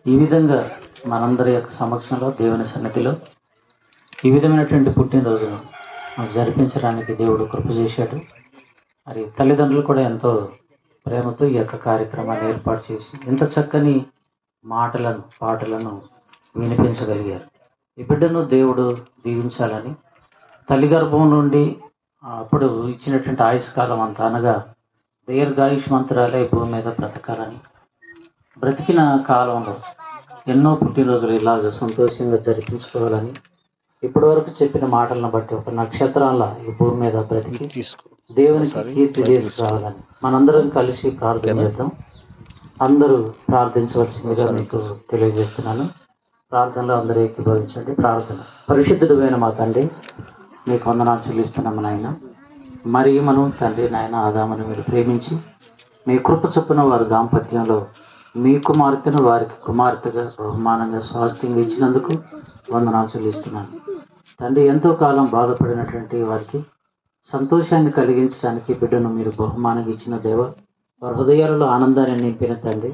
ఈ విధంగా మనందరి యొక్క సమక్షంలో దేవుని సన్నిధిలో ఈ విధమైనటువంటి పుట్టినరోజును జరిపించడానికి దేవుడు కృప చేశాడు. మరి తల్లిదండ్రులు కూడా ఎంతో ప్రేమతో ఈ యొక్క కార్యక్రమాన్ని ఏర్పాటు చేసి ఇంత చక్కని మాటలను పాటలను వినిపించగలిగారు. ఈ బిడ్డను దేవుడు దీవించాలని తల్లి గర్భం నుండి అప్పుడు ఇచ్చినటువంటి ఆయుష్కాలం అంతా అనగా దీర్ఘాయుష్మంతురాలే భూమి మీద బ్రతకాలని, బ్రతికిన కాలంలో ఎన్నో పుట్టినరోజులు ఇలాగ సంతోషంగా జరిపించుకోవాలని ఇప్పటి వరకు చెప్పిన మాటలను బట్టి ఒక నక్షత్రాల ఈ భూమి మీద బ్రతికి దేవునికి కీర్తి తీసుకురావాలని మనందరం కలిసి ప్రార్థన చేద్దాం. అందరూ ప్రార్థించవలసిందిగా మీకు తెలియజేస్తున్నాను. ప్రార్థనలో అందరూ ఏకీభవించండి. ప్రార్థన. పరిశుద్ధుడైన మా తండ్రి, మీకు వందనాలు చెల్లిస్తున్నాము నాయన. మరి మనం తండ్రి నాయన ఆదామును మీరు ప్రేమించి మీ కృప చొప్పున వారి దాంపత్యంలో మీ కుమార్తెను వారికి కుమార్తెగా బహుమానంగా స్వాస్థ్యంగా ఇచ్చినందుకు వందనాలు చెల్లిస్తున్నాను తండ్రి. ఎంతో కాలం బాధపడినటువంటి వారికి సంతోషాన్ని కలిగించడానికి బిడ్డను మీరు బహుమానంగా ఇచ్చిన దేవ, వారి హృదయాలలో ఆనందాన్ని నింపిన తండ్రి.